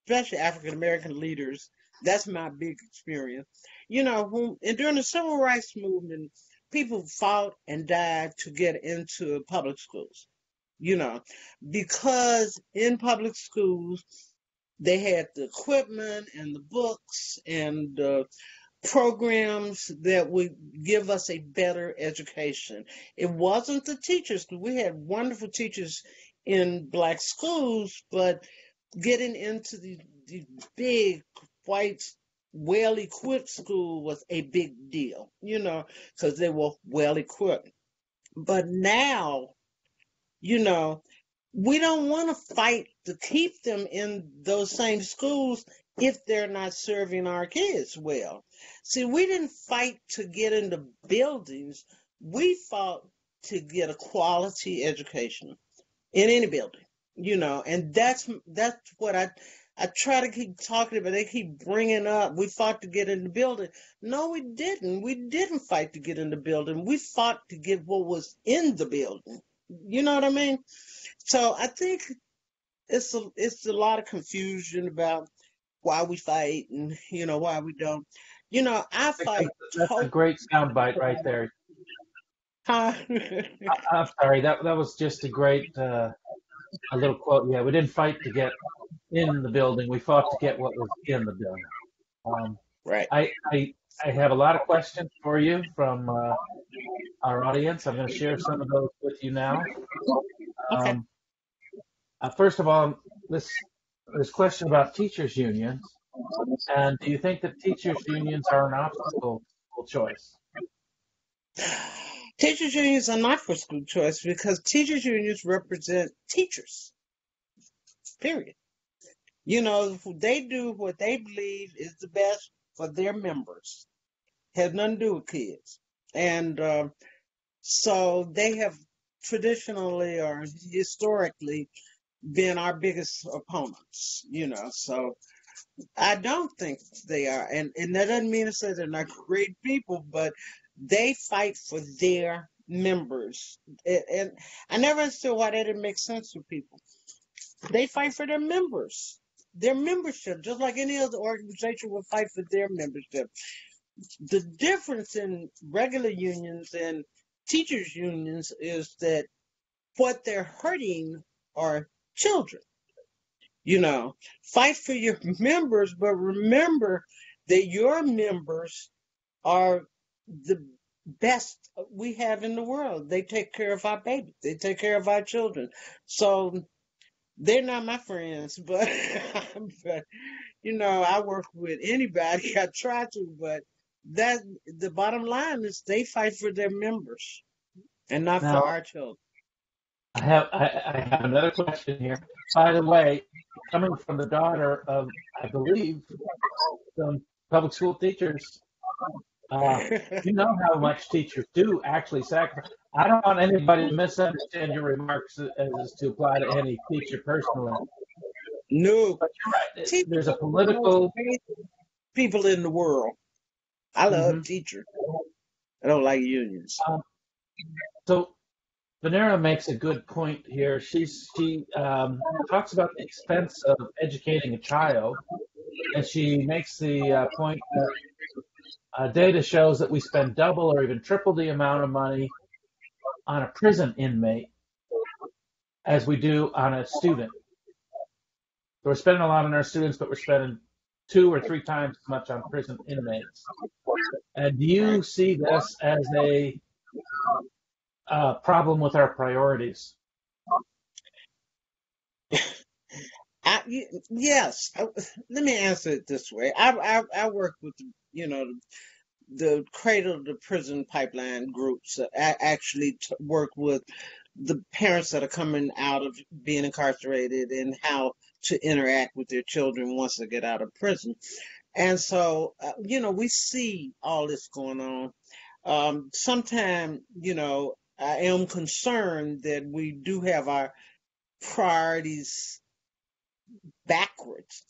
especially African American leaders. That's my big experience. And during the civil rights movement, people fought and died to get into public schools. You know, because in public schools they had the equipment and the books and the programs that would give us a better education. It wasn't the teachers, 'cause we had wonderful teachers in black schools, but getting into the big white, well equipped school was a big deal, because they were well equipped. But now, you know, we don't want to fight to keep them in those same schools if they're not serving our kids well. See, we didn't fight to get into buildings. We fought to get a quality education in any building, and that's what I try to keep talking about. They keep bringing up, we fought to get in the building. No, we didn't. We didn't fight to get in the building. We fought to get what was in the building. You know what I mean? So I think it's a lot of confusion about why we fight and why we don't. I I think fight that's a totally. great soundbite right there. Huh? I'm sorry, that was just a great a little quote. Yeah, we didn't fight to get in the building. We fought to get what was in the building. Um, Right. I have a lot of questions for you from our audience. I'm going to share some of those with you now. Okay. Um, First of all, this question about teachers' unions, and do you think that teachers' unions are an obstacle to school choice? Teachers unions are not for school choice because teachers unions represent teachers. Period. They do what they believe is the best for their members. Has nothing to do with kids. And so they have traditionally or historically been our biggest opponents, So I don't think they are. And that doesn't mean to say they're not great people, but they fight for their members. And I never understood why that didn't make sense to people. They fight for their members, their membership, just like any other organization would fight for their membership. The difference in regular unions and teachers' unions is that what they're hurting are children. Fight for your members, but remember that your members are the best we have in the world. They take care of our babies, they take care of our children. So they're not my friends, but, but I work with anybody. I try to, but that the bottom line is they fight for their members and not for Now, our children. I have another question here. By the way, coming from the daughter of, I believe, some public school teachers, uh, you know how much teachers do actually sacrifice. I don't want anybody to misunderstand your remarks as to apply to any teacher personally. No, But you're right. teachers There's a are the most political. basic people in the world. I love Mhm. teachers. I don't like unions. Um, so Vanera makes a good point here. She talks about the expense of educating a child, and she makes the point that data shows that we spend double or even triple the amount of money on a prison inmate as we do on a student. So we're spending a lot on our students, but we're spending 2 or 3 times as much on prison inmates. And do Right. you see this as a problem with our priorities? Yes. Let me answer it this way. I work with the cradle to prison pipeline groups. I actually work with the parents that are coming out of being incarcerated and how to interact with their children once they get out of prison. And so, we see all this going on. Sometimes, I am concerned that we do have our priorities backwards.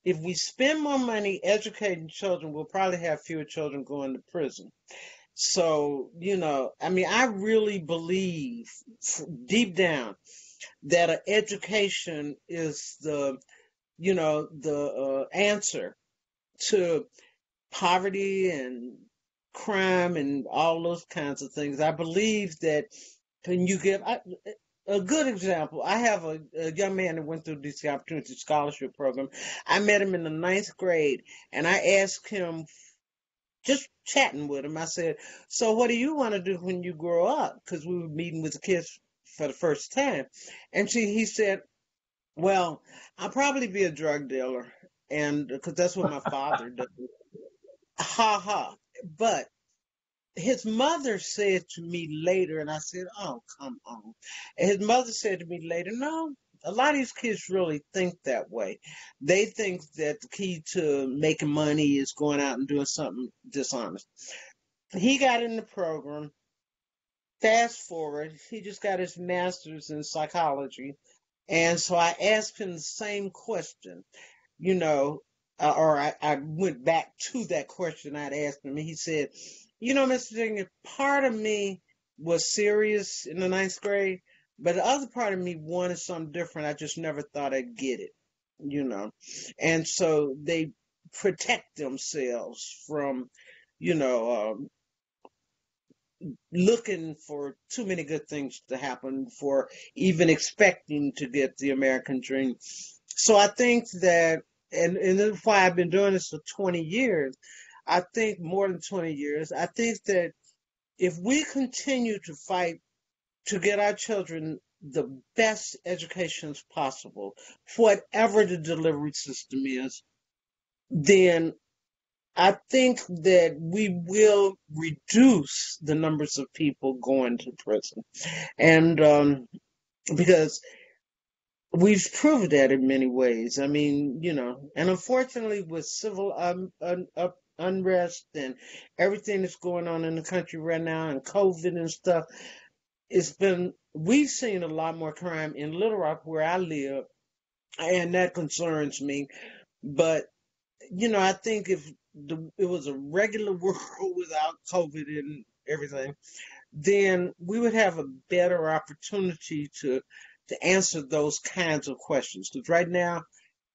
If we spend more money educating children, we'll probably have fewer children going to prison. So, I mean, I really believe deep down that an education is the answer to poverty and crime and all those kinds of things. I believe that when you get a good example, I have a young man that went through the Opportunity Scholarship Program. I met him in the ninth grade, and I asked him, just chatting with him, I said, "So what do you want to do when you grow up?" Because we were meeting with the kids for the first time. And he said, "Well, I'll probably be a drug dealer, and because that's what my father does." Ha ha. But his mother said to me later, and I said, "Oh, come on." And his mother said to me later, "No, a lot of these kids really think that way. They think that the key to making money is going out and doing something dishonest." He got in the program. Fast forward, he just got his master's in psychology. And so I asked him the same question, you know, or I went back to that question I'd asked him, and he said, "Mr. Jenkins, part of me was serious in the ninth grade, but the other part of me wanted something different. I just never thought I'd get it, you know." And so they protect themselves from, you know, looking for too many good things to happen for even expecting to get the American dream. So I think that, and that's why I've been doing this for 20 years. I think more than 20 years. I think that if we continue to fight to get our children the best educations possible, whatever the delivery system is, then I think that we will reduce the numbers of people going to prison. And because we've proved that in many ways. I mean, and unfortunately, with civil unrest and everything that's going on in the country right now, and COVID and stuff, we've seen a lot more crime in Little Rock where I live, and that concerns me. But, I think if it was a regular world without COVID and everything, then we would have a better opportunity to answer those kinds of questions. Because right now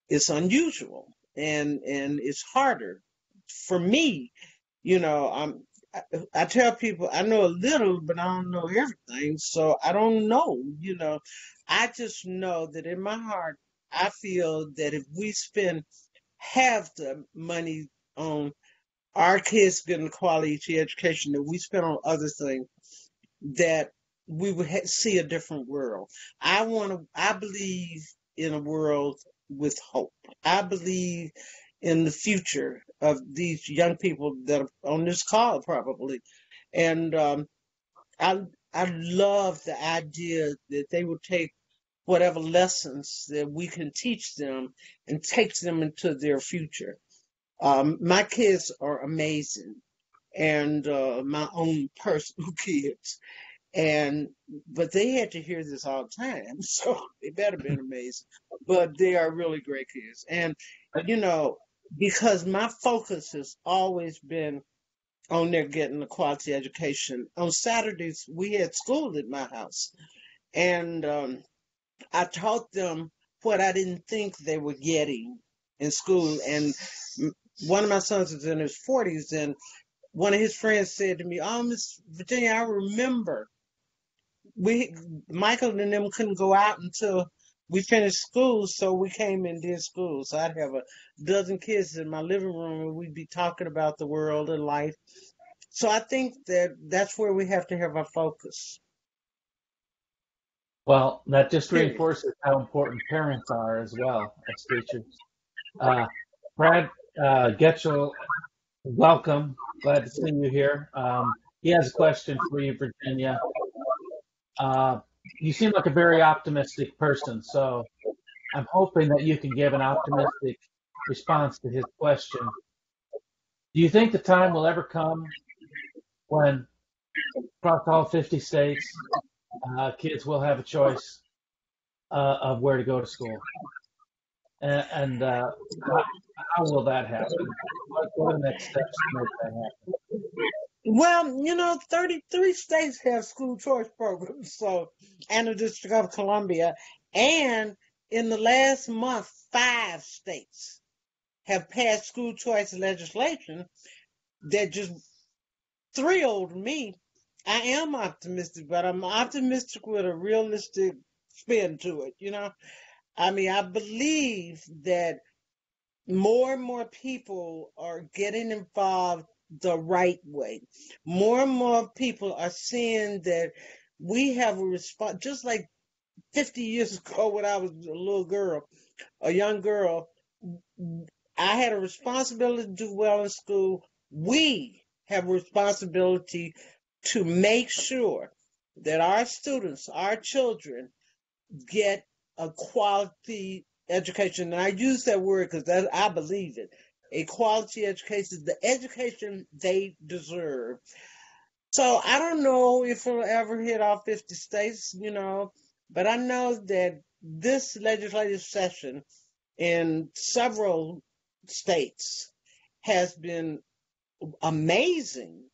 it's unusual and it's harder for me. I tell people I know a little, but I don't know everything. So I don't know. I just know that in my heart, I feel that if we spend half the money on our kids getting quality education that we spend on other things, that we would see a different world. I believe in a world with hope. I believe in the future of these young people that are on this call probably. And I, I love the idea that they will take whatever lessons that we can teach them and take them into their future. My kids are amazing, and my own personal kids. But they had to hear this all the time, so they better been amazing. But they are really great kids. And, because my focus has always been on their getting a quality education. On Saturdays, we had school at my house. And I taught them what I didn't think they were getting in school. And one of my sons is in his 40s, and one of his friends said to me, "Oh, Miss Virginia, I remember Michael and them couldn't go out until we finished school, so we came and did school." So I'd have a dozen kids in my living room, and we'd be talking about the world and life. So I think that that's where we have to have our focus. Well, that just Period. reinforces how important parents are as well as teachers. Uh, Brad Getchell, welcome. Glad to see you here. He has a question for you, Virginia. You seem like a very optimistic person, so I'm hoping that you can give an optimistic response to his question. Do you think the time will ever come when across all 50 states, kids will have a choice of where to go to school? And how will that happen? What are the next steps to make that happen? Well, 33 states have school choice programs, so, and the District of Columbia. And in the last month, 5 states have passed school choice legislation that just thrilled me. I am optimistic, but I'm optimistic with a realistic spin to it. I mean, I believe that more and more people are getting involved the right way. More and more people are seeing that we have a response, just like 50 years ago when I was a young girl, I had a responsibility to do well in school. We have a responsibility to make sure that our students, our children, get a quality education. And I use that word because I believe it. A quality education, the education they deserve. So I don't know if it'll ever hit all 50 states, but I know that this legislative session in several states has been amazing.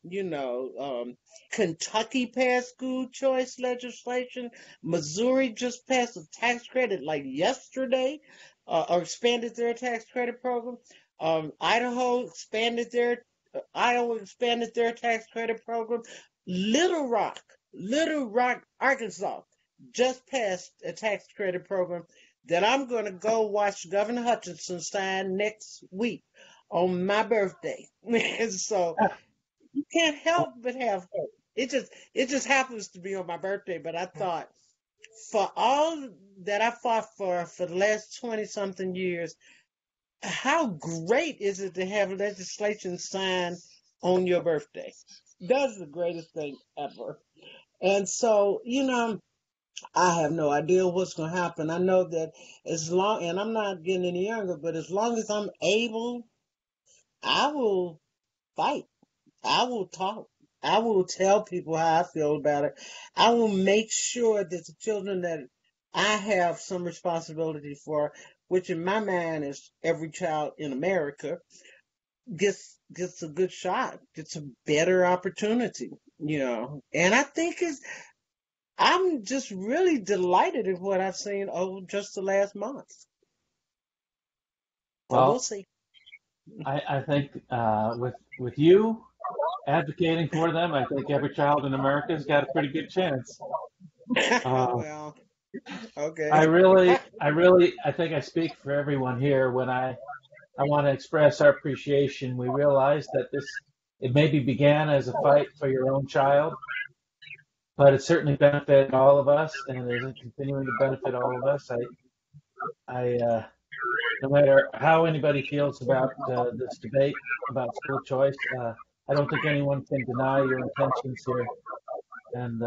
Kentucky passed school choice legislation. Missouri just passed a tax credit like yesterday, or expanded their tax credit program. Iowa expanded their tax credit program. Little Rock, Arkansas just passed a tax credit program that I'm going to go watch Governor Hutchinson sign next week on my birthday. And so you can't help but have hope. It just happens to be on my birthday, but I thought for all that I fought for the last 20 something years, how great is it to have legislation signed on your birthday? That's the greatest thing ever. And so, I have no idea what's going to happen. I know that and I'm not getting any younger, but as long as I'm able, I will fight. I will talk. I will tell people how I feel about it. I will make sure that the children that I have some responsibility for, which in my mind is every child in America, gets a good shot, gets a better opportunity. And I'm just really delighted at what I've seen over just the last month. So we'll Well, see. I think with you advocating for them, I think every child in America's got a pretty good chance. Well, I okay. really, I think I speak for everyone here when I want to express our appreciation. We realize that it maybe began as a fight for your own child, but it certainly benefited all of us, and is continuing to benefit all of us. No matter how anybody feels about this debate about school choice, I don't think anyone can deny your intentions here, and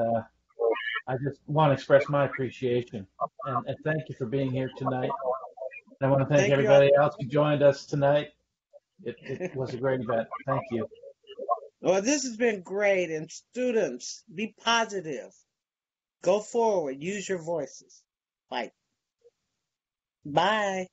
I just want to express my appreciation and thank you for being here tonight. I want to thank Thank you all. everybody else who joined us tonight. It was a great event. Thank you. Well, this has been great. And students, be positive. Go forward. Use your voices. Fight. Bye.